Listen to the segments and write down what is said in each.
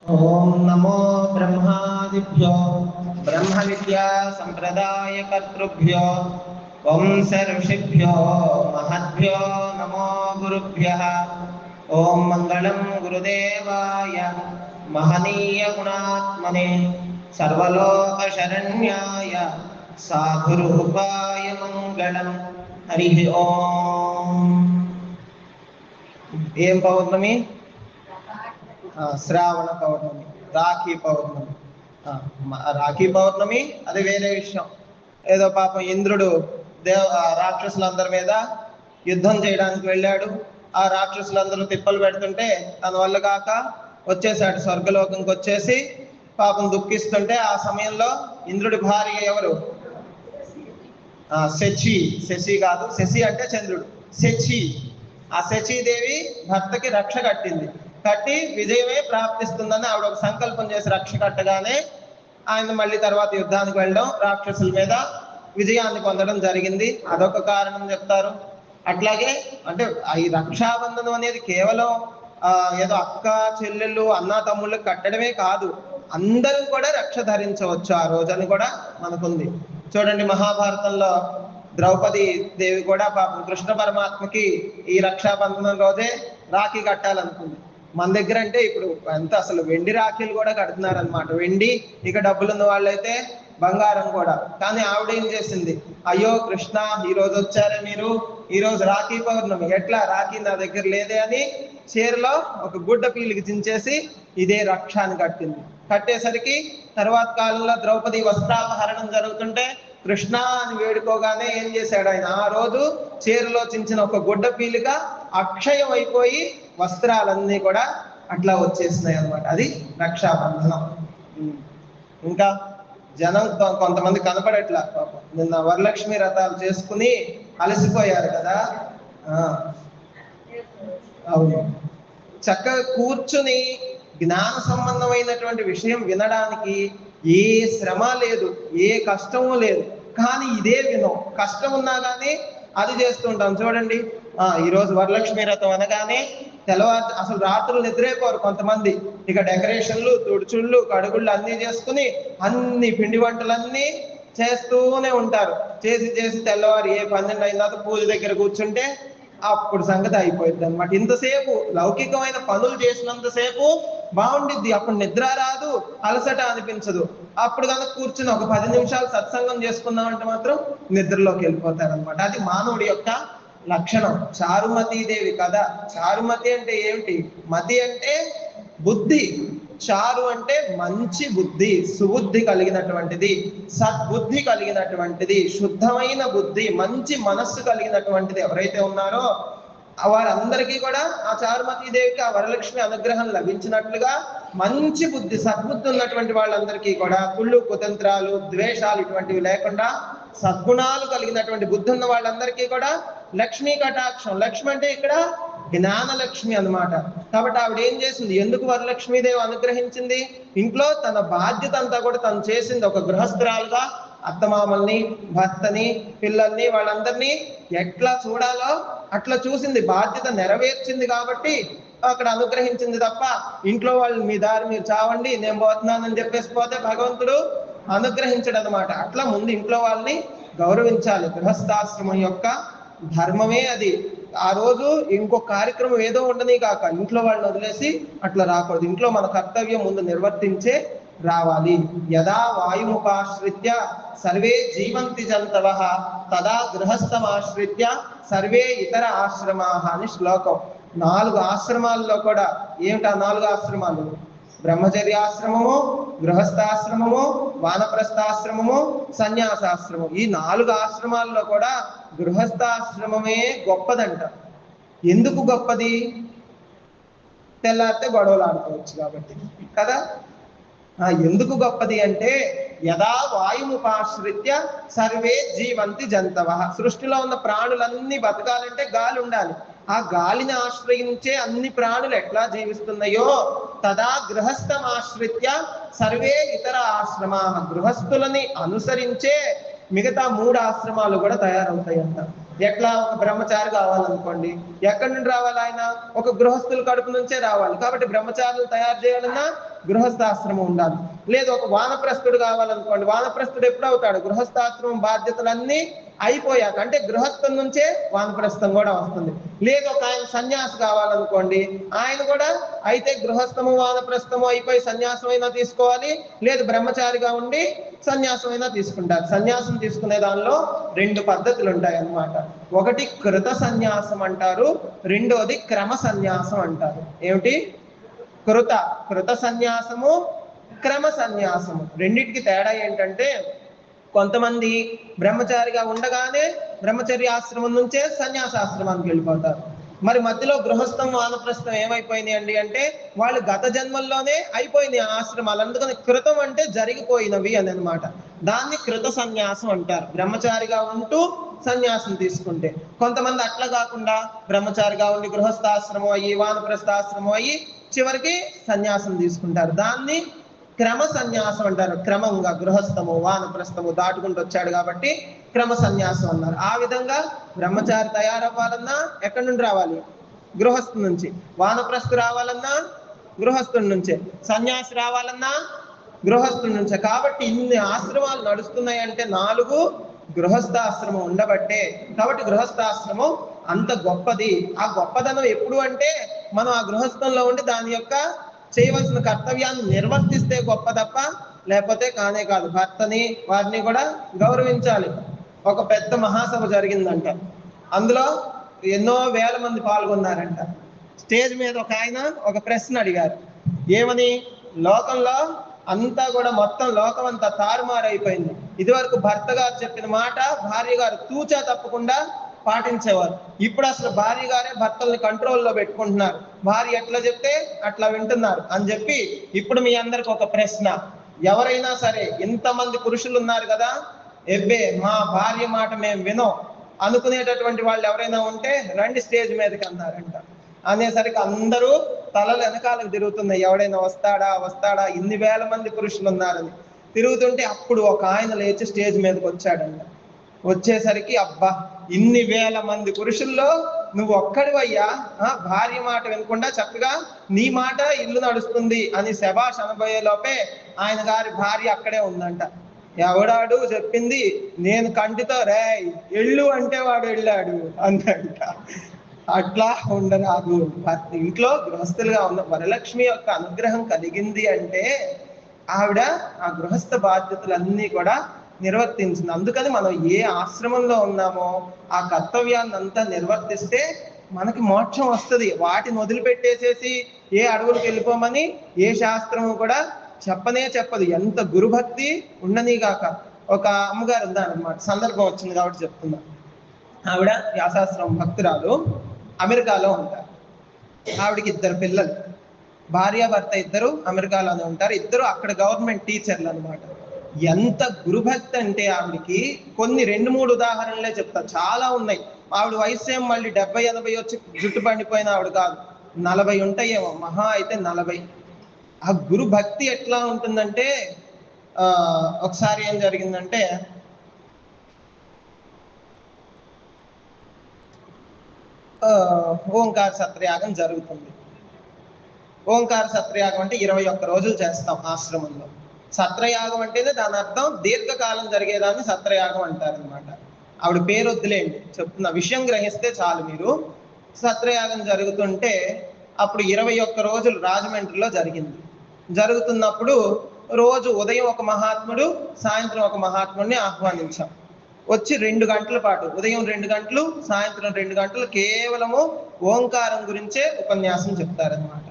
ओम नमो ब्रह्मादिभ्यो ब्रह्म विद्या संप्रदाय कर्तृभ्यो वंश ऋषिभ्यो महद्भ्यो नमो गुरुभ्यः। ओम मंगलम गुरुदेवाय महनीय गुणात्मने सर्वलोक शरण्याय साधुरूपाय मंगलम। हरि ओम। ఏం పౌర్ణమి? శ్రావణ పౌర్ణమి, రాఖీ పౌర్ణమి. రాఖీ పౌర్ణమి అది వేరే విషయం. ఏదో పాపం ఇంద్రుడు రాక్షసులందరి మీద యుద్ధం చేయడానికి వెళ్ళాడు. ఆ రాక్షసులందరూ తిప్పలు పెడుతుంటే తన వల్ల కాక వచ్చేసాడు, స్వర్గలోకంకి వచ్చేసి పాపం దుఃఖిస్తుంటే ఆ సమయంలో ఇంద్రుడి భార్య ఎవరు? శచి. శశి కాదు, శశి అంటే చంద్రుడు. శచి, ఆ శచీదేవి భర్తకి రక్ష కట్టింది. కట్టి విజయమే ప్రాప్తిస్తుందని ఆవిడ ఒక సంకల్పం చేసి రక్ష కట్టగానే ఆయన మళ్ళీ తర్వాత యుద్ధానికి వెళ్ళడం, రాక్షసుల మీద విజయాన్ని పొందడం జరిగింది. అదొక కారణం చెప్తారు. అట్లాగే అంటే ఈ రక్షాబంధనం అనేది కేవలం ఏదో అక్క చెల్లెళ్ళు అన్న తమ్ముళ్ళు కట్టడమే కాదు, అందరూ కూడా రక్ష ధరించవచ్చు ఆ రోజని కూడా మనకుంది. చూడండి, మహాభారతంలో ద్రౌపది దేవి కూడా పాపం కృష్ణ పరమాత్మకి ఈ రక్షాబంధనం రోజే రాఖీ కట్టాలనుకుంది. మన దగ్గర అంటే ఇప్పుడు ఎంత అసలు వెండి రాఖీలు కూడా కడుతున్నారు అనమాట. వెండి, ఇక డబ్బులున్న వాళ్ళైతే బంగారం కూడా. కానీ ఆవిడ ఏం చేసింది, అయ్యో కృష్ణ ఈ రోజు వచ్చారే మీరు, ఈ రోజు రాఖీ పౌర్ణమి, ఎట్లా రాఖీ నా దగ్గర లేదే అని చీరలో ఒక గుడ్డ పీలికి చించేసి ఇదే రక్ష అని కట్టింది. కట్టేసరికి తర్వాత కాలంలో ద్రౌపది వస్త్రాపహరణం జరుగుతుంటే కృష్ణ అని వేడుకోగానే ఏం చేశాడు ఆయన, ఆ రోజు చీరలో చించిన ఒక గుడ్డ పీలిక అక్షయం అయిపోయి వస్త్రాలన్నీ కూడా అట్లా వచ్చేసినాయి అనమాట. అది రక్షాబంధనం. ఇంకా జనం కొంతమంది కనపడట్లా పాపం. నిన్న వరలక్ష్మి వ్రతాలు చేసుకుని అలసిపోయారు కదా. అవును, చక్కగా కూర్చుని జ్ఞాన సంబంధమైనటువంటి విషయం వినడానికి ఏ శ్రమ లేదు, ఏ కష్టము లేదు. కానీ ఇదే వినం, కష్టం ఉన్నా కానీ అది చేస్తుంటాం. చూడండి, ఈరోజు వరలక్ష్మి వ్రతం అనగానే తెల్లవారు అసలు రాత్రులు నిద్రేపోరు కొంతమంది. ఇక డెకరేషన్లు, తుడుచుళ్ళు, కడుగుళ్ళు అన్నీ చేసుకుని అన్ని పిండి వంటలన్నీ చేస్తూనే ఉంటారు. చేసి చేసి తెల్లవారు 12 అయిన తర్వాత పూజ దగ్గర కూర్చుంటే అప్పుడు సంగతి అయిపోయింది అనమాట. ఇంతసేపు లౌకికమైన పనులు చేసినంతసేపు బాగుండిద్ది, అప్పుడు నిద్ర రాదు, అలసట అనిపించదు. అప్పుడు కనుక కూర్చుని ఒక 10 నిమిషాలు సత్సంగం చేసుకుందామంటే మాత్రం నిద్రలోకి వెళ్ళిపోతారనమాట. అది మానవుడి యొక్క లక్షణం. చారుమతీదేవి కదా. చారుమతి అంటే ఏమిటి? మతి అంటే బుద్ధి, చారు అంటే మంచి బుద్ధి, సుబుద్ధి కలిగినటువంటిది, సద్బుద్ధి కలిగినటువంటిది, శుద్ధమైన బుద్ధి, మంచి మనస్సు కలిగినటువంటిది ఎవరైతే ఉన్నారో వారందరికీ కూడా ఆ చారుమతీదేవికి ఆ వరలక్ష్మి అనుగ్రహం లభించినట్లుగా మంచి బుద్ధి, సద్బుద్ధి ఉన్నటువంటి వాళ్ళందరికీ కూడా కుళ్ళు, కుతంత్రాలు, ద్వేషాలు ఇటువంటివి లేకుండా సద్గుణాలు కలిగినటువంటి బుద్ధి ఉన్న వాళ్ళందరికీ కూడా లక్ష్మీ కటాక్షం. లక్ష్మి అంటే ఇక్కడ జ్ఞానలక్ష్మి అనమాట. కాబట్టి ఆవిడ ఏం చేసింది, ఎందుకు వరలక్ష్మీదేవి అనుగ్రహించింది? ఇంట్లో తన బాధ్యత అంతా కూడా తను చేసింది. ఒక గృహస్థురాలుగా అత్తమామల్ని, భర్తని, పిల్లల్ని వాళ్ళందరినీ ఎట్లా చూడాలో అట్లా చూసింది, బాధ్యత నెరవేర్చింది. కాబట్టి అక్కడ అనుగ్రహించింది తప్ప ఇంట్లో వాళ్ళు మీ దారి మీరు చావండి నేను పోతున్నానని చెప్పేసి పోతే భగవంతుడు అనుగ్రహించడు అనమాట. అట్లా ముందు ఇంట్లో వాళ్ళని గౌరవించాలి. గృహస్థాశ్రమం యొక్క ధర్మమే అది. ఆ రోజు ఇంకో కార్యక్రమం ఏదో ఉండని కాక ఇంట్లో వాళ్ళని వదిలేసి అట్లా రాకూడదు. ఇంట్లో మన కర్తవ్యం ముందు నిర్వర్తించే రావాలి. యదా వాయుముపాశ్రిత్య సర్వే జీవంతి జంతవః తదా గృహస్థమాశ్రిత్య సర్వే ఇతర ఆశ్రమాః అని శ్లోకం. 4 ఆశ్రమాల్లో కూడా ఏమిటా 4 ఆశ్రమాలు? బ్రహ్మచర్యాశ్రమము, గృహస్థాశ్రమము, వానప్రస్థాశ్రమము, సన్యాసాశ్రమం. ఈ 4 ఆశ్రమాల్లో కూడా గృహస్థాశ్రమమే గొప్పదంట. ఎందుకు గొప్పది? తెల్లారితే గొడవలు ఆడుకోవచ్చు కాబట్టి కదా. ఎందుకు గొప్పది అంటే యదా వాయుముపాశ్రిత్య సర్వే జీవంతి జంతవః. సృష్టిలో ఉన్న ప్రాణులన్నీ బతకాలంటే గాలి ఉండాలి. ఆ గాలిని ఆశ్రయించే అన్ని ప్రాణులు ఎట్లా జీవిస్తున్నాయో తదా గృహస్థమాశ్రిత్య సర్వే ఇతర ఆశ్రమాః. గృహస్థులని అనుసరించే మిగతా 3 ఆశ్రమాలు కూడా తయారవుతాయంట. ఎట్లా? ఒక బ్రహ్మచారి కావాలనుకోండి, ఎక్కడి నుండి రావాలి ఆయన? ఒక గృహస్థుల కడుపు నుంచే రావాలి. కాబట్టి బ్రహ్మచారులు తయారు చేయాలన్నా గృహస్థాశ్రమం ఉండాలి. లేదు ఒక వానప్రస్థుడు కావాలనుకోండి, వానప్రస్థుడు ఎప్పుడు అవుతాడు? గృహస్థాశ్రమం బాధ్యతలన్నీ అయిపోయాక, అంటే గృహస్థం నుంచే వానప్రస్థం కూడా వస్తుంది. లేదు ఒక ఆయన సన్యాసి కావాలనుకోండి, ఆయన కూడా అయితే గృహస్థము వానప్రస్థము అయిపోయి సన్యాసం అయినా తీసుకోవాలి, లేదు బ్రహ్మచారిగా ఉండి సన్యాసం అయినా తీసుకుంటారు. సన్యాసం తీసుకునే దానిలో రెండు పద్ధతులు ఉంటాయి అన్నమాట. ఒకటి కృత సన్యాసం అంటారు, రెండోది క్రమ సన్యాసం అంటారు. ఏమిటి? కృత సన్యాసము, క్రమ సన్యాసము. రెండింటికి తేడా ఏంటంటే, కొంతమంది బ్రహ్మచారిగా ఉండగానే బ్రహ్మచర్య ఆశ్రమం నుంచే సన్యాసాశ్రమానికి వెళ్ళిపోతారు. మరి మధ్యలో గృహస్థం వానప్రస్థం ఏమైపోయింది అండి అంటే, వాళ్ళు గత జన్మల్లోనే అయిపోయినాయి ఆ ఆశ్రమాలు. అందుకని కృతం అంటే జరిగిపోయినవి అని అనమాట. దాన్ని కృత సన్యాసం అంటారు, బ్రహ్మచారిగా ఉంటూ సన్యాసం తీసుకుంటే. కొంతమంది అట్లా కాకుండా బ్రహ్మచారిగా ఉండి గృహస్థాశ్రమం అయ్యి వానప్రస్థాశ్రమం అయ్యి చివరికి సన్యాసం తీసుకుంటారు. దాన్ని క్రమ సన్యాసం అంటారు. క్రమంగా గృహస్థము వానప్రస్థము దాటుకుంటూ వచ్చాడు కాబట్టి క్రమ సన్యాసం అన్నారు. ఆ విధంగా బ్రహ్మచారి తయారవ్వాలన్నా ఎక్కడి నుండి రావాలి? గృహస్థు నుంచి. వానప్రస్థు రావాలన్నా గృహస్థుడి నుంచే. సన్యాసి రావాలన్నా గృహస్థుడి నుంచే. కాబట్టి ఇన్ని ఆశ్రమాలు నడుస్తున్నాయి అంటే 4 గృహస్థాశ్రమం ఉండబట్టే. కాబట్టి గృహస్థాశ్రమం అంత గొప్పది. ఆ గొప్పదనం ఎప్పుడు అంటే, మనం ఆ గృహస్థంలో ఉండి దాని యొక్క చేయవలసిన కర్తవ్యాన్ని నిర్వర్తిస్తే గొప్ప తప్ప లేకపోతే కానే కాదు. భర్తని వారిని కూడా గౌరవించాలి. ఒక పెద్ద మహాసభ జరిగిందంట, అందులో ఎన్నో వేల మంది పాల్గొన్నారంట. స్టేజ్ మీద ఒక ఆయన ఒక ప్రశ్న అడిగారు. ఏమని? లోకంలో అంతా కూడా మొత్తం లోకం అంతా తారుమారైపోయింది. ఇదివరకు భర్త గారు చెప్పిన మాట భార్య గారు తూచా తప్పకుండా పాటించేవారు. ఇప్పుడు అసలు భార్య గారే భర్తల్ని కంట్రోల్లో పెట్టుకుంటున్నారు. భార్య ఎట్లా చెప్తే అట్లా వింటున్నారు అని చెప్పి, ఇప్పుడు మీ అందరికి ఒక ప్రశ్న. ఎవరైనా సరే, ఇంతమంది పురుషులు ఉన్నారు కదా, ఎవ్వే మా భార్య మాట మేము వినం అనుకునేటటువంటి వాళ్ళు ఎవరైనా ఉంటే రండి స్టేజ్ మీదకి అన్నారంట. అనేసరికి అందరూ తలలు వెనకాలకు తిరుగుతున్నాయి. ఎవడైనా వస్తాడా వస్తాడా, ఇన్ని వేల మంది పురుషులు ఉన్నారని తిరుగుతుంటే అప్పుడు ఒక ఆయన లేచి స్టేజ్ మీదకి వచ్చాడంట. వచ్చేసరికి, అబ్బా ఇన్ని వేల మంది పురుషుల్లో నువ్వు ఒక్కడివయ్యా, భార్య మాట వినకుండా చక్కగా నీ మాట ఇల్లు నడుస్తుంది అని శభాష్ అనబోయే లోపే ఆయన గారి భార్య అక్కడే ఉందంట. ఎవడాడు చెప్పింది? నేను కంటితో రేయ్ ఎళ్ళు అంటే వాడు వెళ్ళాడు అందంట. అట్లా ఉండరాదు. ఇంట్లో గృహస్థులుగా ఉన్న వరలక్ష్మి యొక్క అనుగ్రహం కలిగింది అంటే ఆవిడ ఆ గృహస్థ బాధ్యతలన్నీ కూడా నిర్వర్తించింది. అందుకని మనం ఏ ఆశ్రమంలో ఉన్నామో ఆ కర్తవ్యాన్ని అంతా నిర్వర్తిస్తే మనకి మోక్షం వస్తుంది. వాటిని వదిలిపెట్టేసేసి ఏ అడవులకు వెళ్ళిపోమని ఏ శాస్త్రము కూడా చెప్పనే చెప్పదు. ఎంత గురుభక్తి ఉండనీగాక. ఒక అమ్మగారు ఉందన్నమాట, సందర్భం వచ్చింది కాబట్టి చెప్తున్నా. ఆవిడ వ్యాసాశ్రమం భక్తురాలు, అమెరికాలో ఉంటారు. ఆవిడకి 2 పిల్లలు, భార్యాభర్త ఇద్దరు అమెరికాలోనే ఉంటారు. ఇద్దరు అక్కడ గవర్నమెంట్ టీచర్లు అనమాట. ఎంత గురుభక్తి అంటే ఆవిడకి కొన్ని 2-3 ఉదాహరణలే చెప్తా, చాలా ఉన్నాయి. ఆవిడ వయసు ఏం మళ్ళీ 70-80 వచ్చి జుట్టు పండిపోయిన ఆవిడ కాదు, 40 ఉంటాయేమో, మహా అయితే 40. ఆ గురు భక్తి ఎట్లా ఉంటుందంటే, ఒకసారి ఏం జరిగిందంటే, ఓంకార సత్రయాగం జరుగుతుంది. ఓంకార సత్రయాగం అంటే 21 రోజులు చేస్తాం ఆశ్రమంలో. సత్రయాగం అంటేనే దాని అర్థం దీర్ఘకాలం జరిగేదాన్ని సత్రయాగం అంటారనమాట. ఆవిడ పేరు వద్దులేండి, చెప్తున్న విషయం గ్రహిస్తే చాలు మీరు. సత్రయాగం జరుగుతుంటే అప్పుడు 21 రోజులు రాజమండ్రిలో జరిగింది. జరుగుతున్నప్పుడు రోజు ఉదయం ఒక మహాత్ముడు, సాయంత్రం ఒక మహాత్ముడిని ఆహ్వానించాం. వచ్చి 2 గంటల పాటు, ఉదయం 2 గంటలు సాయంత్రం 2 గంటలు కేవలము ఓంకారం గురించే ఉపన్యాసం చెప్తారనమాట.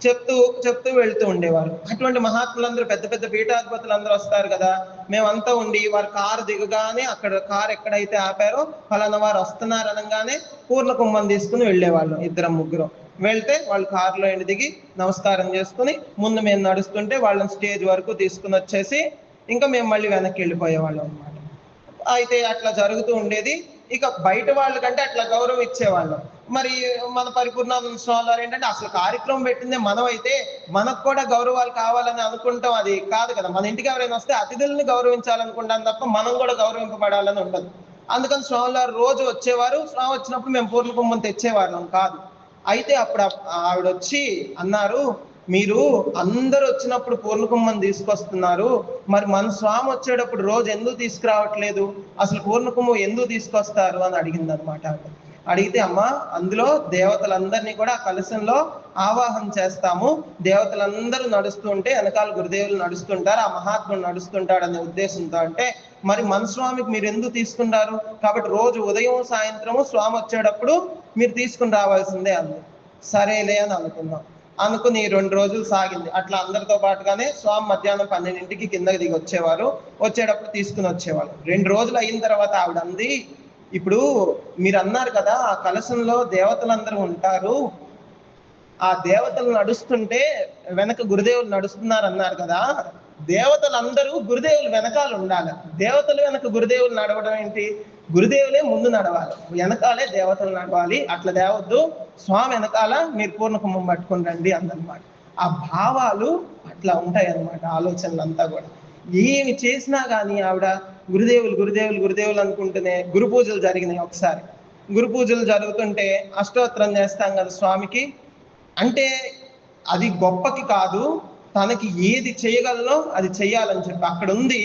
చెప్తూ వెళ్తూ ఉండేవారు. అటువంటి మహాత్ములందరూ పెద్ద పెద్ద పీఠాధిపతులు అందరూ వస్తారు కదా, మేమంతా ఉండి వారు కారు దిగగానే అక్కడ కారు ఎక్కడైతే ఆపారో ఫలానా వారు వస్తున్నారు అనగానే పూర్ణ కుంభం తీసుకుని వెళ్ళేవాళ్ళం. 2-3 వెళ్తే వాళ్ళు కారులో దిగి నమస్కారం చేసుకుని ముందు మేము నడుస్తుంటే వాళ్ళని స్టేజ్ వరకు తీసుకుని వచ్చేసి ఇంకా మేము మళ్ళీ వెనక్కి వెళ్ళిపోయేవాళ్ళం అనమాట. అయితే అట్లా జరుగుతూ ఉండేది. ఇక బయట వాళ్ళకంటే అట్లా గౌరవం ఇచ్చేవాళ్ళం. మరి మన పరిపూర్ణానంద స్వామి వారు ఏంటంటే, అసలు కార్యక్రమం పెట్టిందే మనం అయితే మనకు కూడా గౌరవాలు కావాలని అనుకుంటాం. అది కాదు కదా, మన ఇంటికి ఎవరైనా వస్తే అతిథుల్ని గౌరవించాలనుకుంటాం తప్ప మనం కూడా గౌరవింపబడాలని ఉండదు. అందుకని స్వామి వారు రోజు వచ్చేవారు. స్వామి వచ్చినప్పుడు మేము పూర్ణ కుంభం తెచ్చేవాళ్ళం కాదు. అయితే అప్పుడు ఆవిడ వచ్చి అన్నారు, మీరు అందరు వచ్చినప్పుడు పూర్ణకుంభం తీసుకొస్తున్నారు, మరి మన స్వామి వచ్చేటప్పుడు రోజు ఎందుకు తీసుకురావట్లేదు, అసలు పూర్ణకుంభం ఎందుకు తీసుకొస్తారు అని అడిగింది అనమాట. అడిగితే అమ్మ, అందులో దేవతలందరినీ కూడా ఆ కలశంలో ఆవాహన చేస్తాము, దేవతలందరూ నడుస్తుంటే వెనకాల గురుదేవులు నడుస్తుంటారు, ఆ మహాత్ముడు నడుస్తుంటాడు అనే ఉద్దేశంతో. అంటే మరి మన స్వామికి మీరు ఎందుకు తీసుకుంటారు, కాబట్టి రోజు ఉదయం సాయంత్రము స్వామి వచ్చేటప్పుడు మీరు తీసుకుని రావాల్సిందే అంది. సరేలే అని అనుకుని 2 రోజులు సాగింది. అట్లా అందరితో పాటుగానే స్వామి మధ్యాహ్నం 12ంటికి కిందకి దిగి వచ్చేవారు, వచ్చేటప్పుడు తీసుకుని వచ్చేవాళ్ళు. 2 రోజులు అయిన తర్వాత ఆవిడ అంది, ఇప్పుడు మీరు అన్నారు కదా ఆ కలశంలో దేవతలందరూ ఉంటారు, ఆ దేవతలు నడుస్తుంటే వెనక గురుదేవులు నడుస్తున్నారు అన్నారు కదా, దేవతలందరూ గురుదేవులు వెనకాల ఉండాలి, దేవతలు వెనక గురుదేవులు నడవడం ఏంటి, గురుదేవులే ముందు నడవాలి, వెనకాలే దేవతలు నడవాలి, అట్లా తేవద్దు, స్వామి వెనకాల మీరు పూర్ణకుంభం పట్టుకుని రండి అందనమాట. ఆ భావాలు అట్లా ఉంటాయి అన్నమాట, ఆలోచనలు అంతా కూడా. ఏమి చేసినా కానీ ఆవిడ గురుదేవులు గురుదేవులు గురుదేవులు అనుకుంటూనే. గురు పూజలు జరిగినాయి ఒకసారి. గురు పూజలు జరుగుతుంటే అష్టోత్తరం చేస్తాం కదా స్వామికి, అంటే అది గొప్పకి కాదు, తనకి ఏది చేయగలనో అది చెయ్యాలని చెప్పి అక్కడ ఉంది.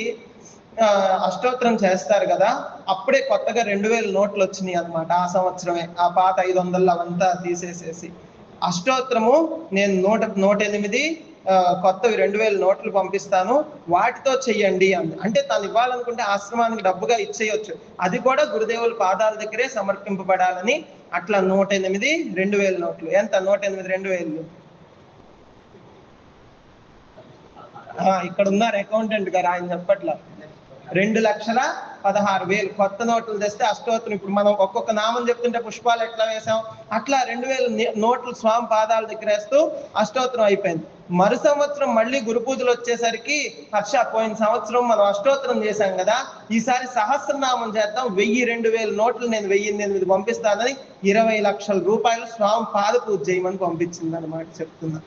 అష్టోత్తరం చేస్తారు కదా, అప్పుడే కొత్తగా 2000 నోట్లు వచ్చినాయి అనమాట ఆ సంవత్సరమే. ఆ పాత 500 అవంతా తీసేసేసి అష్టోత్తరము నేను 108 కొత్తవి 2000 నోట్లు పంపిస్తాను, వాటితో చెయ్యండి అంది. అంటే తను ఇవ్వాలనుకుంటే ఆశ్రమానికి డబ్బుగా ఇచ్చేయొచ్చు, అది కూడా గురుదేవుల పాదాల దగ్గరే సమర్పింపబడాలని. అట్లా 108 2000 నోట్లు. ఎంత 108 2000? ఇక్కడ ఉన్నారు అకౌంటెంట్ గారు, ఆయన చెప్పట్లా. 2,16,000 కొత్త నోట్లు తెస్తే అష్టోత్తరం. ఇప్పుడు మనం ఒక్కొక్క నామం చెప్తుంటే పుష్పాలు ఎట్లా వేసాం, అట్లా 2000 నోట్లు స్వామి పాదాల దగ్గర వేస్తూ అష్టోత్తరం అయిపోయింది. మరు సంవత్సరం మళ్ళీ గురు పూజలు వచ్చేసరికి హర్ష, పోయిన సంవత్సరం మనం అష్టోత్తరం చేశాం కదా, ఈసారి సహస్రనామం చేద్దాం, 1000-2000 నోట్లు నేను 1008 పంపిస్తానని 20 లక్షల రూపాయలు స్వామి పాద పూజ చేయమని పంపించింది అనమాట. చెప్తున్నా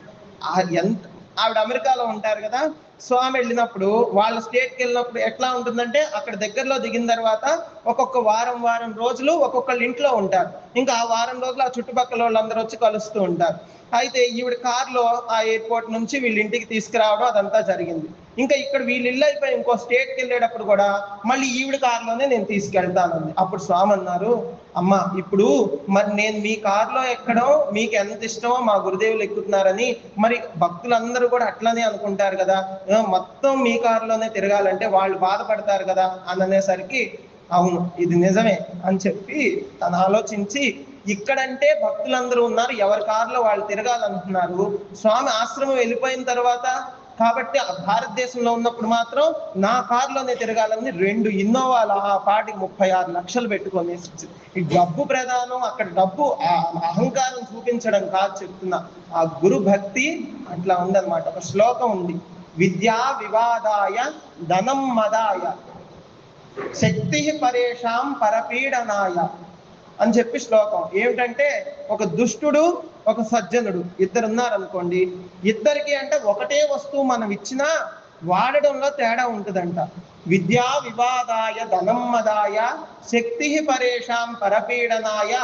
ఎంత. ఆవిడ అమెరికాలో ఉంటారు కదా, స్వామి వెళ్ళినప్పుడు వాళ్ళ స్టేట్కి వెళ్ళినప్పుడు ఎట్లా ఉంటుందంటే, అక్కడ దగ్గరలో దిగిన తర్వాత ఒక్కొక్క వారం రోజులు ఒక్కొక్కళ్ళ ఇంట్లో ఉంటారు. ఇంకా ఆ వారం రోజులు ఆ చుట్టుపక్కల వాళ్ళందరూ వచ్చి కలుస్తూ ఉంటారు. అయితే ఈవిడ కారులో ఆ ఎయిర్పోర్ట్ నుంచి వీళ్ళ ఇంటికి తీసుకురావడం అదంతా జరిగింది. ఇంకా ఇక్కడ వీళ్ళు ఇల్లు అయిపోయి ఇంకో స్టేట్కి వెళ్ళేటప్పుడు కూడా మళ్ళీ ఈవిడ కారులోనే నేను తీసుకెళ్తానంది. అప్పుడు స్వామి అన్నారు, అమ్మ, ఇప్పుడు మరి నేను మీ కారులో ఎక్కడం మీకు ఎంత ఇష్టమో మా గురుదేవులు ఎక్కుతున్నారని, మరి భక్తులందరూ కూడా అట్లనే అనుకుంటారు కదా, మొత్తం మీ కారులోనే తిరగాలంటే వాళ్ళు బాధపడతారు కదా అని అనేసరికి, అవును ఇది నిజమే అని చెప్పి తను ఆలోచించి, ఇక్కడంటే భక్తులందరూ ఉన్నారు, ఎవరి కారులో వాళ్ళు తిరగాలంటున్నారు, స్వామి ఆశ్రమం వెళ్ళిపోయిన తర్వాత కాబట్టి భారతదేశంలో ఉన్నప్పుడు మాత్రం నా కారులోనే తిరగాలని 2 ఇన్నోవాలు ఆ పాటికి 36 లక్షలు పెట్టుకొని. ఈ డబ్బు ప్రధానం, అక్కడ డబ్బు అహంకారం చూపించడం కాదు చెప్తున్నా, ఆ గురు భక్తి అట్లా ఉందన్నమాట. ఒక శ్లోకం ఉంది, విద్యా వివాదాయ ధనం మదాయ శక్తి పరేషాం పరపీడనాయ అని చెప్పి శ్లోకం. ఏమిటంటే, ఒక దుష్టుడు ఒక సజ్జనుడు ఇద్దరు ఉన్నారనుకోండి, ఇద్దరికి అంటే ఒకటే వస్తువు మనం ఇచ్చినా వాడడంలో తేడా ఉంటుందంట. విద్యా వివాదాయ ధనం మదాయ శక్తి పరేషాం పరపీడనాయ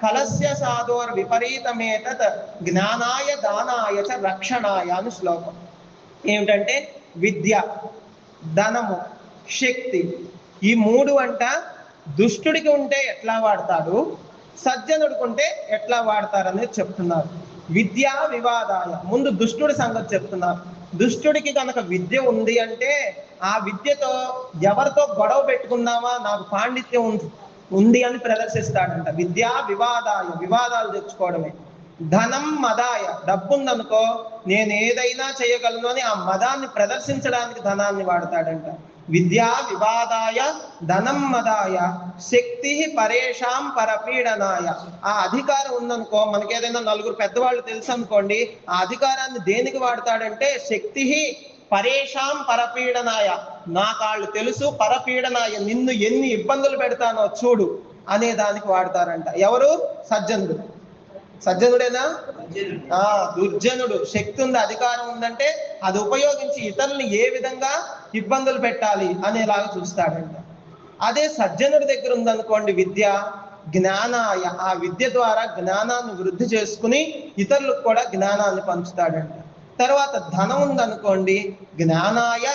కలస్య సాధోర్ విపరీతమేతత్ జ్ఞానాయ దానాయ చ రక్షణాయ అని శ్లోకం. ఏమిటంటే, విద్య, ధనము, శక్తి, ఈ 3 అంట దుష్టుడికి ఉంటే ఎట్లా వాడతాడు, సజ్జనుడికి ఉంటే ఎట్లా వాడతారనేది చెప్తున్నారు. విద్యా వివాదాయ, ముందు దుష్టుడి సంగతి చెప్తున్నారు. దుష్టుడికి కనుక విద్య ఉంది అంటే ఆ విద్యతో ఎవరితో గొడవ పెట్టుకుందామా, నాకు పాండిత్యం ఉంది అని ప్రదర్శిస్తాడంట. విద్యా వివాదాయ, వివాదాలు తెచ్చుకోవడమే. ధనం మదాయ, డబ్బుందనుకో నేను ఏదైనా చేయగలను అని ఆ మదాన్ని ప్రదర్శించడానికి ధనాన్ని వాడతాడంట. విద్యా వివాదాయ ధనం మదాయ శక్తి పరేషాం పరపీడనాయ, ఆ అధికారం ఉందనుకో, మనకేదైనా 4 పెద్దవాళ్ళు తెలుసు అనుకోండి, ఆ అధికారాన్ని దేనికి వాడతాడంటే శక్తి పరేషాం పరపీడనాయ, నా కాళ్ళు తెలుసు, పరపీడనాయ నిన్ను ఎన్ని ఇబ్బందులు పెడతానో చూడు అనే దానికి వాడతారంట. ఎవరు? సజ్జనుడు. సజ్జనుడేనా? దుర్జనుడు శక్తి ఉంది, అధికారం ఉందంటే అది ఉపయోగించి ఇతరులను ఏ విధంగా ఇబ్బందులు పెట్టాలి అనేలాగా చూస్తాడంట. అదే సజ్జనుడి దగ్గర ఉందనుకోండి విద్య, జ్ఞానాయ, ఆ విద్య ద్వారా జ్ఞానాన్ని వృద్ధి చేసుకుని ఇతరులకు కూడా జ్ఞానాన్ని పంచుతాడంట. తర్వాత ధనం ఉందనుకోండి, జ్ఞానాయ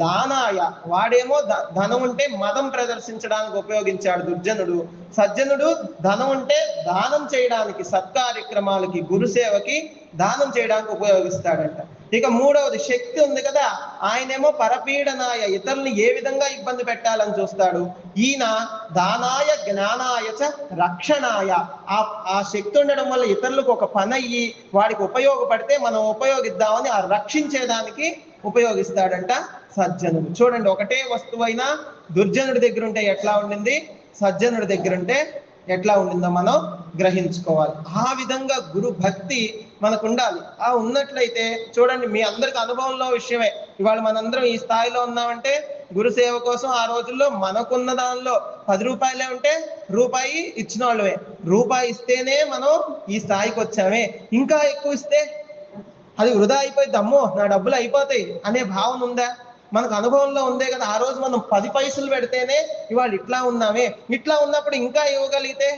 దానాయ. వాడేమో ధనం ఉంటే మదం ప్రదర్శించడానికి ఉపయోగించాడు దుర్జనుడు. సజ్జనుడు ధనం ఉంటే దానం చేయడానికి, సత్కార్యక్రమాలకి, గురుసేవకి దానం చేయడానికి ఉపయోగిస్తాడంట. ఇక మూడవది శక్తి ఉంది కదా, ఆయనేమో పరపీడనాయ, ఇతరుల్ని ఏ విధంగా ఇబ్బంది పెట్టాలని చూస్తాడు. ఈయన దానాయ జ్ఞానాయ చ రక్షణాయ. ఆ శక్తి ఉండడం వల్ల ఇతరులకు ఒక పని అయ్యి వాడికి ఉపయోగపడితే మనం ఉపయోగిద్దామని ఆ రక్షించేదానికి ఉపయోగిస్తాడంట సజ్జనుడు. చూడండి, ఒకటే వస్తువైనా దుర్జనుడి దగ్గర ఉంటే ఎట్లా ఉండింది, సజ్జనుడి దగ్గర ఉంటే ఎట్లా ఉండిందో మనం గ్రహించుకోవాలి. ఆ విధంగా గురు భక్తి మనకు ఉండాలి. ఆ ఉన్నట్లయితే చూడండి, మీ అందరికి అనుభవంలో విషయమే, ఇవాళ మనందరం ఈ స్థాయిలో ఉన్నామంటే గురు సేవ కోసం ఆ రోజుల్లో మనకున్న దానిలో 10 రూపాయలే ఉంటే రూపాయి ఇచ్చిన వాళ్ళమే. రూపాయి ఇస్తేనే మనం ఈ స్థాయికి వచ్చామే. ఇంకా ఎక్కువ ఇస్తే అది వృధా అయిపోయింది, అమ్మో నా డబ్బులు అయిపోతాయి అనే భావన ఉందా? మనకు అనుభవంలో ఉందే కదా. ఆ రోజు మనం 10 పైసలు పెడితేనే ఇవాళ ఇట్లా ఉన్నామే. ఇట్లా ఉన్నప్పుడు ఇంకా ఇవ్వగలిగితే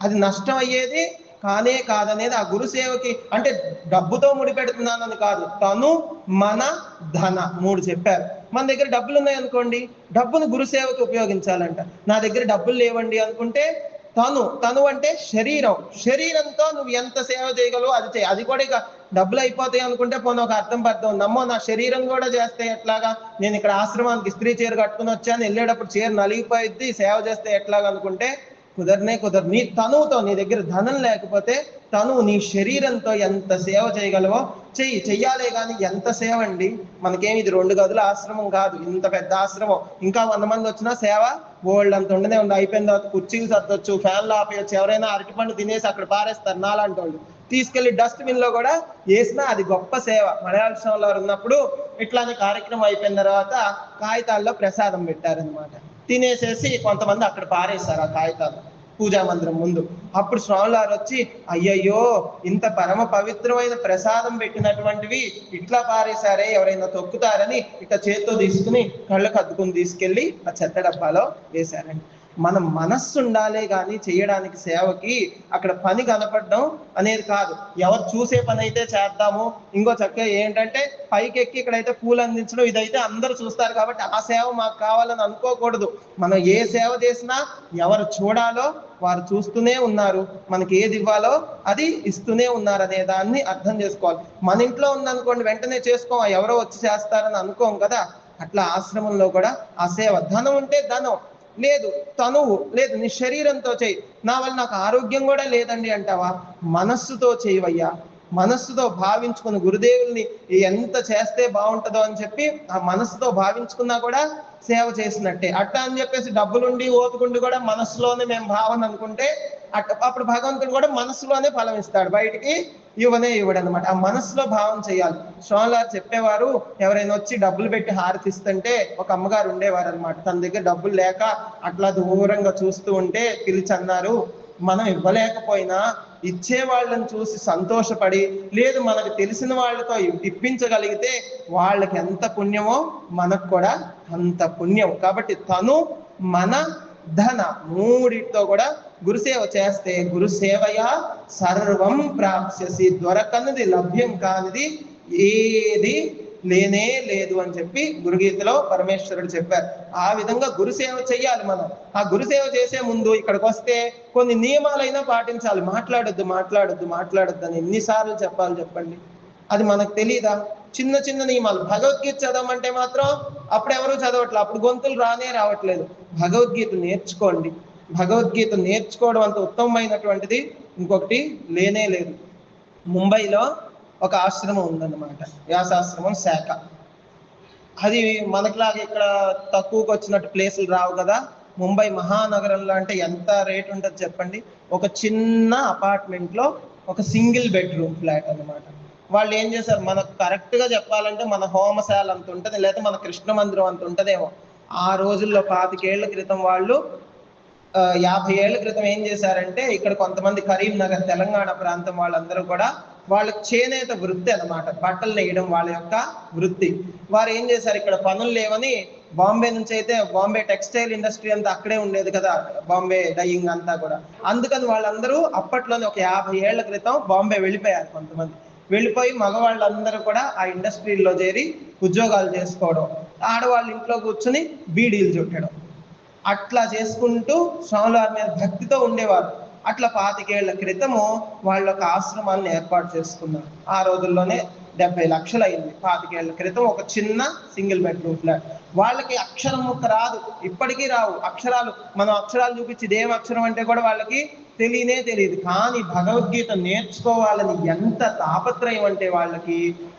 అది నష్టం అయ్యేది కానే కాదనేది ఆ గురుసేవకి. అంటే డబ్బుతో ముడిపెడుతున్నానని కాదు, తను మన ధన 3 చెప్పారు. మన దగ్గర డబ్బులు ఉన్నాయనుకోండి, డబ్బును గురుసేవకి ఉపయోగించాలంట. నా దగ్గర డబ్బులు లేవండి అనుకుంటే, తను అంటే శరీరంతో నువ్వు ఎంత సేవ చేయగలవో అది చేయి. అది కూడా ఇక డబ్బులు అయిపోతాయి అనుకుంటే పోనీ ఒక అర్థం పర్థం, నమ్మో నా శరీరం కూడా చేస్తే ఎట్లాగా, నేను ఇక్కడ ఆశ్రమానికి ఇస్త్రీ చీర కట్టుకుని వచ్చాను, వెళ్ళేటప్పుడు చీర నలిగిపోయిద్ది, సేవ చేస్తే ఎట్లాగా అనుకుంటే కుదరదు. నీ తనువుతో, నీ దగ్గర ధనం లేకపోతే తను నీ శరీరంతో ఎంత సేవ చేయగలవో చెయ్యాలే కానీ ఎంత సేవ అండి. మనకేమి ఇది 2 గదుల ఆశ్రమం కాదు, ఇంత పెద్ద ఆశ్రమం. ఇంకా 100 మంది వచ్చినా సేవ ఓల్డ్ అంత ఉండనే ఉంది. అయిపోయిన తర్వాత కుర్చీలు సర్దొచ్చు, ఫ్యాన్లు ఆపేయచ్చు, ఎవరైనా అరటిపండు తినేసి అక్కడ పారేస్తారు నాలాంటి వాళ్ళు, తీసుకెళ్లి డస్ట్బిన్ లో కూడా వేసినా అది గొప్ప సేవ. మలయాళంలో ఉన్నప్పుడు ఇట్లానే కార్యక్రమం అయిపోయిన తర్వాత కాగితాల్లో ప్రసాదం పెట్టారనమాట. తినేసేసి కొంతమంది అక్కడ పారేస్తారు ఆ కాగితాలు పూజా మందిరం ముందు. అప్పుడు స్వాములారు వచ్చి, అయ్యయ్యో ఇంత పరమ పవిత్రమైన ప్రసాదం పెట్టినటువంటివి ఇట్లా పారేశారే, ఎవరైనా తొక్కుతారని ఇక చేత్తో తీసుకుని కళ్ళకు అద్దుకుని తీసుకెళ్లి ఆ చెత్త డబ్బాలో వేశారండి. మన మనస్సు ఉండాలే కానీ చేయడానికి సేవకి అక్కడ పని కనపడడం అనేది కాదు. ఎవరు చూసే పని అయితే చేద్దాము. ఇంకో చక్కగా ఏంటంటే పైకి ఎక్కి ఇక్కడైతే పూలు అందించడం, ఇదైతే అందరూ చూస్తారు కాబట్టి ఆ సేవ మాకు కావాలని అనుకోకూడదు. మనం ఏ సేవ చేసినా ఎవరు చూడాలో వారు చూస్తూనే ఉన్నారు, మనకి ఏది ఇవ్వాలో అది ఇస్తూనే ఉన్నారు అనే దాన్ని అర్థం చేసుకోవాలి. మన ఇంట్లో ఉందనుకోండి వెంటనే చేసుకోం, ఎవరో వచ్చి చేస్తారని అనుకోం కదా. అట్లా ఆశ్రమంలో కూడా ఆ సేవ. ధనం ఉంటే ధనం లేదు, తనువు లేదు, నీ శరీరంతో చేయి. నా వల్ల నాకు ఆరోగ్యం కూడా లేదండి అంటావా, మనస్సుతో చేయవయ్యా. మనస్సుతో భావించుకుని గురుదేవుల్ని ఎంత చేస్తే బాగుంటుందో అని చెప్పి ఆ మనస్సుతో భావించుకున్నా కూడా సేవ చేసినట్టే. అట్లా అని చెప్పేసి డబ్బులుండి ఓతుకుండి కూడా మనస్సులోనే మేము భావన అనుకుంటే అప్పుడు భగవంతుడు కూడా మనస్సులోనే ఫలం ఇస్తాడు, బయటికి ఇవ్వడు అనమాట. ఆ మనస్సులో భావం చేయాలి. స్వామివారు చెప్పేవారు, ఎవరైనా వచ్చి డబ్బులు పెట్టి హారతిస్తుంటే ఒక అమ్మగారు ఉండేవారు అనమాట. తన దగ్గర డబ్బులు లేక అట్లా దూరంగా చూస్తూ ఉంటే పిలిచి అన్నారు, మనం ఇవ్వలేకపోయినా ఇచ్చే వాళ్ళని చూసి సంతోషపడి, లేదు మనకు తెలిసిన వాళ్ళతో ఇప్పించగలిగితే వాళ్ళకి ఎంత పుణ్యమో మనకు కూడా అంత పుణ్యం. కాబట్టి తను మన ధన మూడితో కూడా గురుసేవ చేస్తే గురుసేవయ సర్వం ప్రాప్స్యసి, దొరకనిది లభ్యం కానిది ఏది లేనే లేదు అని చెప్పి గురుగీతలో పరమేశ్వరుడు చెప్పారు. ఆ విధంగా గురుసేవ చెయ్యాలి మనం. ఆ గురుసేవ చేసే ముందు ఇక్కడికి వస్తే కొన్ని నియమాలైనా పాటించాలి. మాట్లాడొద్దు అని ఎన్నిసార్లు చెప్పాలి చెప్పండి, అది మనకు తెలీదా? చిన్న చిన్న నియమాలు. భగవద్గీత చదవమంటే మాత్రం అప్పుడు ఎవరు చదవట్లేదు, అప్పుడు గొంతులు రావట్లేదు. భగవద్గీత నేర్చుకోండి. భగవద్గీత నేర్చుకోవడం అంత ఉత్తమమైనటువంటిది ఇంకొకటి లేనే లేదు. ముంబైలో ఒక ఆశ్రమం ఉందన్నమాట, వ్యాసాశ్రమం శాఖ. అది మనకులాగా ఇక్కడ తక్కువకి వచ్చినట్టు ప్లేసులు రావు కదా. ముంబై మహానగరంలో అంటే ఎంత రేట్ ఉంటుంది చెప్పండి. ఒక చిన్న అపార్ట్మెంట్ లో ఒక సింగిల్ బెడ్రూమ్ ఫ్లాట్ అన్నమాట. వాళ్ళు ఏం చేశారు, మనకు కరెక్ట్ గా చెప్పాలంటే మన హోమశాల అంత ఉంటుంది, లేదా మన కృష్ణ మందిరం అంత ఉంటదేమో. ఆ రోజుల్లో 25 ఏళ్ల క్రితం వాళ్ళు 50 ఏళ్ల క్రితం ఏం చేశారంటే, ఇక్కడ కొంతమంది కరీంనగర్ తెలంగాణ ప్రాంతం వాళ్ళందరూ కూడా వాళ్ళ చేనేత వృత్తి అన్నమాట, బట్టలు నేయడం వాళ్ళ యొక్క వృత్తి. వారు ఏం చేశారు, ఇక్కడ పనులు లేవని బాంబే నుంచి అయితే, బాంబే టెక్స్టైల్ ఇండస్ట్రీ అంతా అక్కడే ఉండేది కదా, బాంబే డైయింగ్ అంతా కూడా. అందుకని వాళ్ళందరూ అప్పట్లోనే ఒక 50 ఏళ్ల క్రితం బాంబే వెళ్ళిపోయారు కొంతమంది. వెళ్ళిపోయి మగవాళ్ళందరూ కూడా ఆ ఇండస్ట్రీల్లో చేరి ఉద్యోగాలు చేసుకోవడం, ఆడవాళ్ళ ఇంట్లో కూర్చుని బీడీలు చుట్టడం, అట్లా చేసుకుంటూ స్వామివారి మీద భక్తితో ఉండేవారు. అట్లా 25 ఏళ్ల క్రితము వాళ్ళ ఒక ఆశ్రమాన్ని ఏర్పాటు చేసుకున్నారు. ఆ రోజుల్లోనే 70 లక్షలు అయింది. 25 ఏళ్ల క్రితం ఒక చిన్న సింగిల్ బెడ్రూమ్ ఫ్లాట్. వాళ్ళకి అక్షరం ముక్క రాదు, ఇప్పటికీ రావు అక్షరాలు. మనం అక్షరాలు చూపించి ఇదేం అక్షరం అంటే కూడా వాళ్ళకి తెలియదు. కానీ భగవద్గీత నేర్చుకోవాలని ఎంత తాపత్రయం అంటే వాళ్ళకి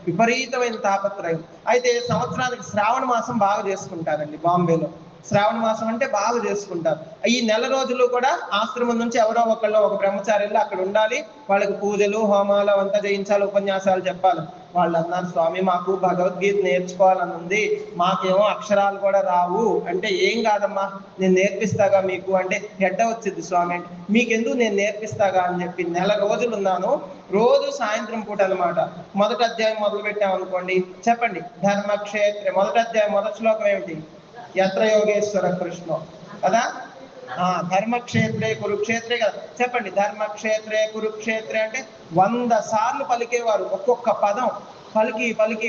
విపరీతమైన తాపత్రయం. అయితే సంవత్సరానికి శ్రావణ మాసం బాగా చేసుకుంటారండి బాంబేలో. శ్రావణ మాసం అంటే బాగా చేసుకుంటారు. ఈ నెల రోజులు కూడా ఆశ్రమం నుంచి ఎవరో ఒకళ్ళు, ఒక బ్రహ్మచారిలో అక్కడ ఉండాలి. వాళ్ళకి పూజలు హోమాలు అంతా చేయించాలి, ఉపన్యాసాలు చెప్పాలి. వాళ్ళు అన్నారు, స్వామి మాకు భగవద్గీత నేర్చుకోవాలని ఉంది, మాకేమో అక్షరాలు కూడా రావు. అంటే ఏం కాదమ్మా, నేను నేర్పిస్తాగా మీకు అంటే, ఎడ్డ వచ్చింది స్వామి అంటే, మీకెందుకు నేను నేర్పిస్తాగా అని చెప్పి నెల రోజులు ఉన్నాను. రోజు సాయంత్రం పూట అనమాట. మొదటి అధ్యాయం మొదలు పెట్టామనుకోండి, చెప్పండి ధర్మక్షేత్రే, మొదటి అధ్యాయం మొదటి శ్లోకం ఏమిటి? యత్ర యోగేశ్వర కృష్ణ కదా. ధర్మక్షేత్రే కురుక్షేత్రే కదా. చెప్పండి ధర్మక్షేత్రే కురుక్షేత్రే అంటే 100 సార్లు పలికేవారు. ఒక్కొక్క పదం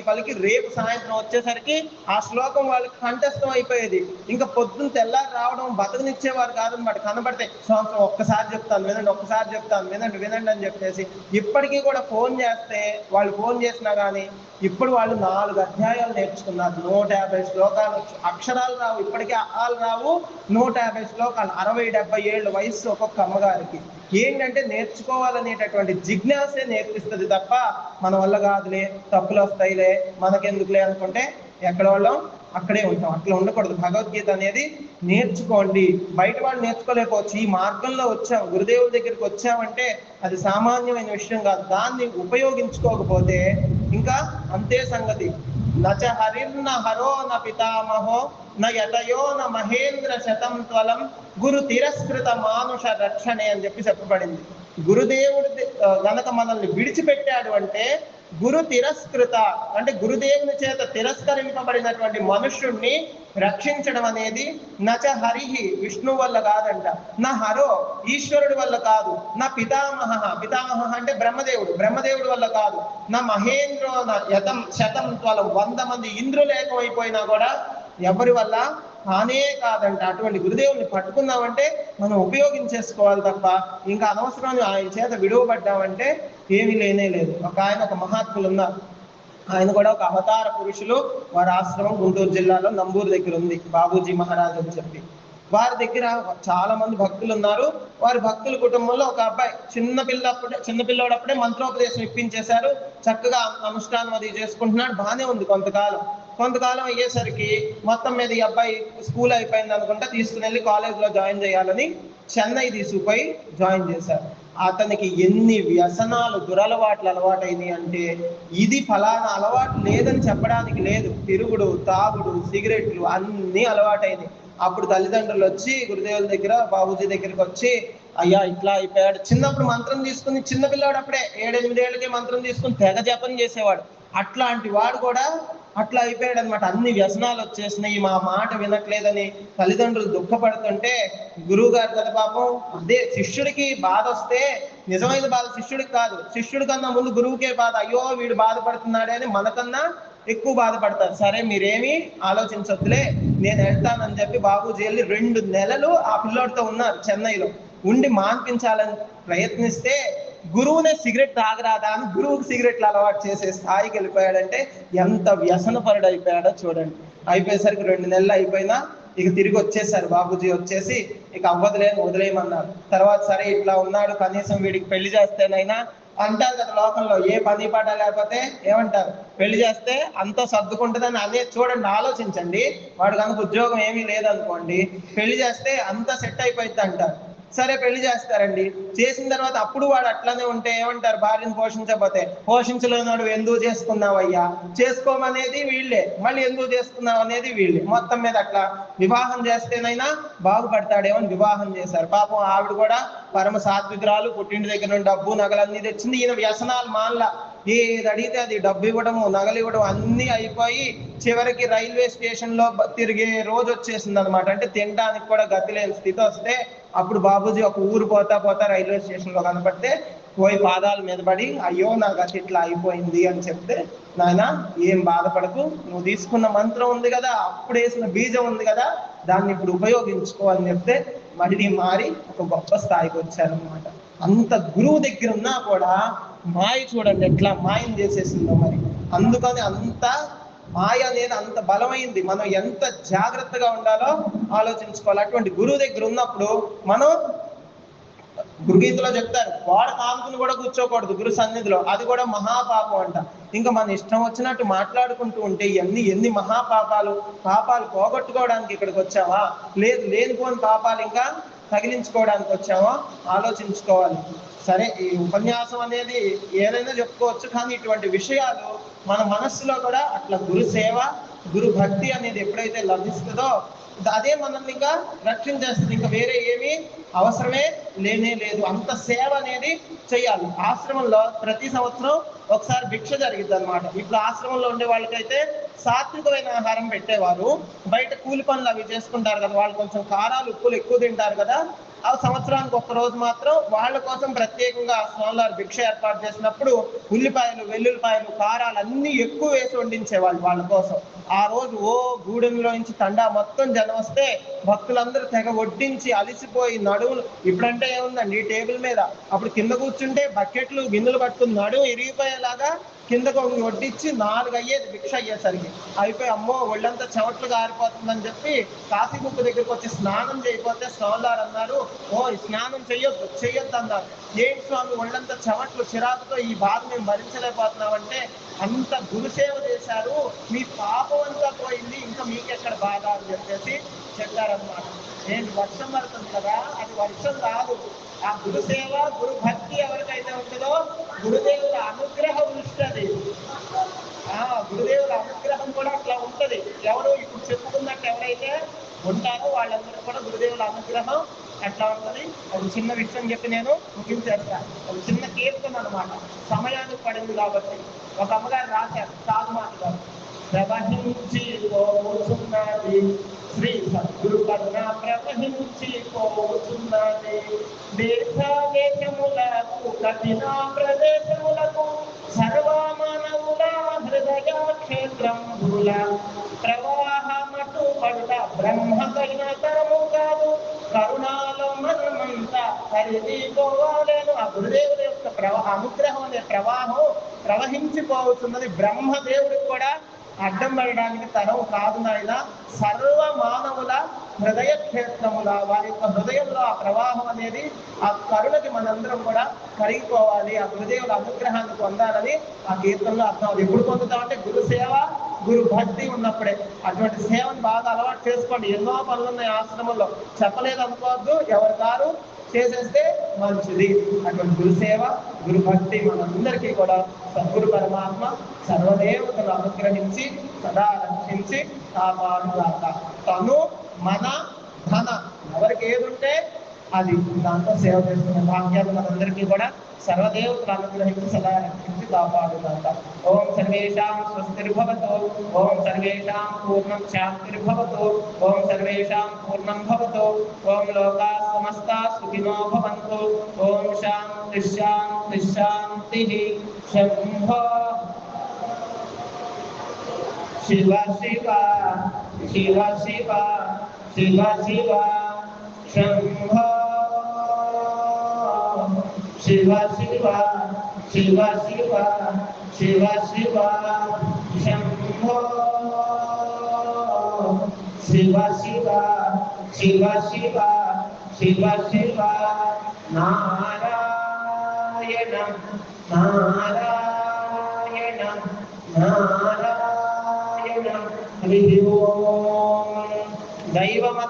పలికి రేపు సాయంత్రం వచ్చేసరికి ఆ శ్లోకం వాళ్ళకి కంఠస్థం అయిపోయేది. ఇంకా పొద్దున్న తెల్లారి రావడం బతకనిచ్చేవారు కాదనమాట. కనబడితే సంవత్సరం ఒక్కసారి చెప్తాను వినండి, ఒక్కసారి చెప్తాను వినండి అని చెప్పేసి. ఇప్పటికీ కూడా ఫోన్ చేస్తే, వాళ్ళు ఫోన్ చేసినా కానీ ఇప్పుడు వాళ్ళు 4 అధ్యాయాలు నేర్చుకున్నారు. 150 శ్లోకాలు. అక్షరాలు రావు, ఇప్పటికీ ఆలు రావు. 150 శ్లోకాలు. 60-70 ఏళ్ళ వయసు ఒక్కొక్క అమ్మగారికి. ఏంటంటే నేర్చుకోవాలనేటటువంటి జిజ్ఞాసే నేర్పిస్తుంది తప్ప మన వల్ల కాదులే, తప్పులు వస్తాయిలే, మనకెందుకులే అనుకుంటే ఎక్కడ వాళ్ళం అక్కడే ఉంటాం. అట్లా ఉండకూడదు. భగవద్గీత అనేది నేర్చుకోండి. బయట వాళ్ళు నేర్చుకోలేకపోవచ్చు. ఈ మార్గంలో వచ్చాం, గురుదేవుల దగ్గరికి వచ్చామంటే అది సామాన్యమైన విషయం కాదు. దాన్ని ఉపయోగించుకోకపోతే ఇంకా అంతే సంగతి. నచ హరిర్న హరో న పితామహో న యతయో న మహేంద్ర శతం త్వలం గురు తిరస్కృత మానుష రక్షణే అని చెప్పి చెప్పబడింది. గురుదేవుడి గనక మనల్ని విడిచిపెట్టాడు అంటే, గురు తిరస్కృత అంటే గురుదేవుని చేత తిరస్కరింపబడినటువంటి మనుష్యుణ్ణి రక్షించడం అనేది నచ హరిహి విష్ణు వల్ల కాదంట, నా హరో ఈశ్వరుడి వల్ల కాదు, నా పితామహ అంటే బ్రహ్మదేవుడి వల్ల కాదు, నా మహేంద్రో యతం శతం త్వలం 100 మంది ఇంద్రులు ఏకమైపోయినా కూడా ఎవరి వల్ల కానే కాదంట. అటువంటి గురుదేవుని పట్టుకున్నామంటే మనం ఉపయోగించేసుకోవాలి తప్ప ఇంకా అనవసరం ఆయన చేత విడువబడ్డామంటే ఏమీ లేనే లేదు. ఒక మహాత్ములు ఉన్నారు. ఆయన కూడా ఒక అవతార పురుషులు. వారి ఆశ్రమం గుంటూరు జిల్లాలో నంబూరు దగ్గర ఉంది, బాబూజీ మహారాజ్ అని చెప్పి. వారి దగ్గర చాలా మంది భక్తులు ఉన్నారు. వారి భక్తుల కుటుంబంలో ఒక అబ్బాయి చిన్నపిల్లప్పుడే మంత్రోపదేశం ఇప్పించేశారు. చక్కగా అనుష్ఠానం అది చేసుకుంటున్నాడు. బాగానే ఉంది. కొంతకాలం అయ్యేసరికి మొత్తం మీద ఈ అబ్బాయి స్కూల్ అయిపోయింది అనుకుంటా, తీసుకుని వెళ్ళి కాలేజ్లో జాయిన్ చేయాలని చెన్నై తీసుకుపోయి జాయిన్ చేశారు. అతనికి ఎన్ని వ్యసనాలు, దురలవాట్లు అలవాటైనవి అంటే, ఇది ఫలానా అలవాటు లేదని చెప్పడానికి లేదు. తిరుగుడు, తాగుడు, సిగరెట్లు అన్నీ అలవాటైనవి. అప్పుడు తల్లిదండ్రులు వచ్చి గురుదేవుల దగ్గర, బాబూజీ దగ్గరికి వచ్చి, అయ్యా ఇట్లా అయిపోయాడు. చిన్నప్పుడు మంత్రం తీసుకుని, చిన్నపిల్లాడు అప్పుడే 7-8 ఏళ్ళకే మంత్రం తీసుకుని తెగ జపం చేసేవాడు. అట్లాంటి వాడు కూడా అట్లా అయిపోయాడు అనమాట. అన్ని వ్యసనాలు వచ్చేసినాయి, మా మాట వినట్లేదని తల్లిదండ్రులు దుఃఖపడుతుంటే, గురువు గారు కదా పాపం, అదే శిష్యుడికి బాధ వస్తే నిజమైన బాధ శిష్యుడికి కాదు, శిష్యుడి కన్నా ముందు గురువుకే బాధ. అయ్యో వీడు బాధపడుతున్నాడే అని మనకన్నా ఎక్కువ బాధపడతారు. సరే మీరేమీ ఆలోచించొద్దులే, నేను వెళ్తానని చెప్పి బాబూజీ వెళ్ళి 2 నెలలు ఆ పిల్లోడితో ఉన్నారు. చెన్నైలో ఉండి మాన్పించాలని ప్రయత్నిస్తే, గురువునే సిగరెట్ తాగరాదా అని గురువుకి సిగరెట్లు అలవాటు చేసే స్థాయికి వెళ్ళిపోయాడంటే ఎంత వ్యసనపరుడు అయిపోయాడో చూడండి. అయిపోయేసరికి 2 నెలలు అయిపోయినా ఇక తిరిగి వచ్చేసారు. బాబూజీ వచ్చేసి ఇక అవ్వదులేని వదిలేయమన్నారు. తర్వాత సరే ఇట్లా ఉన్నాడు, కనీసం వీడికి పెళ్లి చేస్తేనైనా, అంటారు కదా లోకంలో, ఏ పని పాట లేకపోతే ఏమంటారు, పెళ్లి చేస్తే అంతా సర్దుకుంటుందని. అదే చూడండి, ఆలోచించండి. వాడు కనుక ఉద్యోగం ఏమీ లేదనుకోండి, పెళ్లి చేస్తే అంతా సెట్ అయిపోయింది అంటారు. సరే పెళ్లి చేస్తారండి. చేసిన తర్వాత అప్పుడు వాడు అట్లానే ఉంటే ఏమంటారు, భార్యను పోషించకపోతే, పోషించలేనాడు ఎందుకు చేసుకున్నావయ్యా, చేసుకోమనేది వీళ్ళే, మళ్ళీ ఎందుకు చేసుకున్నావు అనేది వీళ్ళే. మొత్తం మీద అట్లా వివాహం చేస్తేనైనా బాగుపడతాడేమో అని వివాహం చేశారు. పాపం ఆవిడ కూడా పరమ సాత్వికురాలు, పుట్టింటి దగ్గర నుండి డబ్బు నగలన్నీ తెచ్చింది. ఈయన వ్యసనాలు మానలా, ఏది అడిగితే అది డబ్బు ఇవ్వడము, నగలు ఇవ్వడం అన్నీ అయిపోయి చివరికి రైల్వే స్టేషన్ లో తిరిగే రోజు వచ్చేసింది అనమాట. అంటే తినడానికి కూడా గతి లేని స్థితి వస్తే, అప్పుడు బాబూజీ ఒక ఊరు పోతా రైల్వే స్టేషన్ లో కనపడితే పోయి పాదాల మీద పడి అయ్యో నా గతి ఇట్లా అయిపోయింది అని చెప్తే, నాయన ఏం బాధపడకు, నువ్వు తీసుకున్న మంత్రం ఉంది కదా, అప్పుడు వేసిన బీజం ఉంది కదా, దాన్ని ఇప్పుడు ఉపయోగించుకో అని చెప్తే మళ్ళీ మారి ఒక గొప్ప స్థాయికి వచ్చారనమాట. అంత గురువు దగ్గర ఉన్నా కూడా మాయ చూడండి ఎట్లా మాయం చేసేసిందో మరి. అందుకని అంత మాయ అనేది అంత బలమైంది. మనం ఎంత జాగ్రత్తగా ఉండాలో ఆలోచించుకోవాలి. అటువంటి గురువు దగ్గర ఉన్నప్పుడు మనం, గురుగీతలో చెప్తారు, గోడ కానుకుని కూడా కూర్చోకూడదు గురు సన్నిధిలో, అది కూడా మహాపాపం అంట. ఇంకా మన ఇష్టం వచ్చినట్టు మాట్లాడుకుంటూ ఉంటే ఎన్ని మహాపాపాలు. పాపాలు పోగొట్టుకోవడానికి ఇక్కడికి వచ్చావా, లేదు లేనిపోని పాపాలు ఇంకా తగిలించుకోవడానికి వచ్చావా ఆలోచించుకోవాలి. సరే, ఈ ఉపన్యాసం అనేది ఏదైనా చెప్పుకోవచ్చు, కానీ ఇటువంటి విషయాలు మన మనస్సులో కూడా అట్లా గురు సేవ, గురు భక్తి అనేది ఎప్పుడైతే లభిస్తుందో అదే మనల్ని ఇంకా రక్షించేస్తుంది. ఇంకా వేరే ఏమీ అవసరమే లేనే లేదు. అంత సేవ అనేది చేయాలి. ఆశ్రమంలో ప్రతి సంవత్సరం ఒకసారి భిక్ష జరిగిద్ది అనమాట. ఇప్పుడు ఆశ్రమంలో ఉండే వాళ్ళకైతే సాత్వికమైన ఆహారం పెట్టేవారు. బయట కూలి పనులు అవి చేసుకుంటారు కదా, వాళ్ళు కొంచెం కారాలు ఉప్పులు ఎక్కువ తింటారు కదా, ఆ సంవత్సరానికి ఒక్క రోజు మాత్రం వాళ్ళ కోసం ప్రత్యేకంగా స్వామివారు భిక్ష ఏర్పాటు చేసినప్పుడు ఉల్లిపాయలు, వెల్లుల్లిపాయలు, కారాలు అన్ని ఎక్కువ వేసి వండించేవాళ్ళు వాళ్ళ కోసం. ఆ రోజు గూడెంలో నుంచి తండా మొత్తం జనం వస్తే భక్తులందరూ తెగ వడ్డించి అలిసిపోయి నడువులు, ఇప్పుడంటే ఏముందండి టేబుల్ మీద, అప్పుడు కింద కూర్చుంటే బకెట్లు గిన్నెలు పట్టుకుని నడువు ఇరిగిపోయేలాగా కిందకు వడ్డించి 4 అయ్యేది భిక్ష అయ్యేసరికి. అయిపోయి అమ్మో ఒళ్ళంతా చెమట్లు గారిపోతుందని చెప్పి కాశీముక్కు దగ్గరికి వచ్చి స్నానం చేయకపోతే స్వామివారు అన్నారు, స్నానం చెయ్యొద్దు అన్నారు. ఏంటి స్వామి ఒళ్ళంతా చెమట్లు చిరాకుతో ఈ బాధ మేము భరించలేకపోతున్నామంటే, అంత గురుసేవ చేశారు, మీ పాపం అంతా పోయింది, ఇంకా మీకెక్కడ బాధ అని చెప్పేసి చెప్పారన్నమాట. ఏంటి వర్షం పడుతుంది కదా, అది వర్షం కాదు, ఆ గురుసేవ గురు భక్తి ఎవరికైతే ఉంటుందో గురుదేవుల అనుగ్రహం ఉంటుంది. గురుదేవుల అనుగ్రహం కూడా అట్లా ఉంటది. ఎవరు ఇప్పుడు చెప్పుకున్నట్టు ఎవరైతే ఉంటారో వాళ్ళందరూ కూడా గురుదేవుల అనుగ్రహం అట్లా ఉంటది. ఒక చిన్న విషయం చెప్పి నేను ముగించేస్తాను. ఒక చిన్న కీర్తన అనమాట, సమయానికి పడింది కాబట్టి. ఒక అమ్మగారు రాశారు, సాధుమాత గారు, ప్రవహించి పోతున్నది శ్రీ సద్గురు కరుణ ప్రవహించి పోతున్నది, దేశ దేశములకు కఠిన ప్రదేశములకు సర్వమానవుల హృదయ క్షేత్రముల ప్రవాహమటు పడుట బ్రహ్మకైన తరము కాదు, కరుణాలో మనమంతా హరిదిపోవాలను. ఆ గురుదేవుల యొక్క అనుగ్రహం అనే ప్రవాహం ప్రవహించిపోతున్నది. బ్రహ్మదేవుడికి కూడా అడ్డం పడడానికి తరం కాదు నాయన. సర్వ మానవుల హృదయ క్షేత్రముల, వారి యొక్క హృదయంలో ఆ ప్రవాహం అనేది, ఆ కరుణకి మనందరం కూడా కరిగిపోవాలి, ఆ గురుదేవుల అనుగ్రహాన్ని పొందాలని ఆ కీర్తనలో అర్థం. అది ఎప్పుడు పొందుతామంటే గురు సేవ, గురు భక్తి ఉన్నప్పుడే. అటువంటి సేవను బాగా అలవాటు చేసుకోండి. ఎన్నో పనులు ఉన్నాయి ఆశ్రమంలో, చెప్పలేదు అనుకోవద్దు, ఎవరి కారు చేసేస్తే మంచిది. అటువంటి గురుసేవ, గురు భక్తి మనందరికీ కూడా సద్గురు పరమాత్మ సర్వదేవతలు అనుగ్రహించి సదా రక్షించి కాపాడుగాక. తను మన ధన, ఎవరికి ఏది ఉంటే అది దాంతో సేవ చేసుకునే భాగ్యాలు మనందరికీ కూడా సర్వదేవతలు అనుగ్రహించి సదా రక్షించి కాపాడుగాక. ఓం సర్వేషాం స్వస్తిర్భవతు, ఓం సర్వేషాం పూర్ణం శాంతిర్భవతు, ఓం సర్వేషాం పూర్ణం భవతు, ఓం లోకాః సమస్తాః సుఖినో భవంతు, ఓం శాంతి శాంతి శాంతిః. శంభో శివ శివ శివ శివ శివ శివ శంభో శివ శివ శివ శివ శివ శివ శంభో శివ శివ శివ శివ శివ శివ నారాయణం నారాయణం నారాయణం. హరి ఓం. దైవమ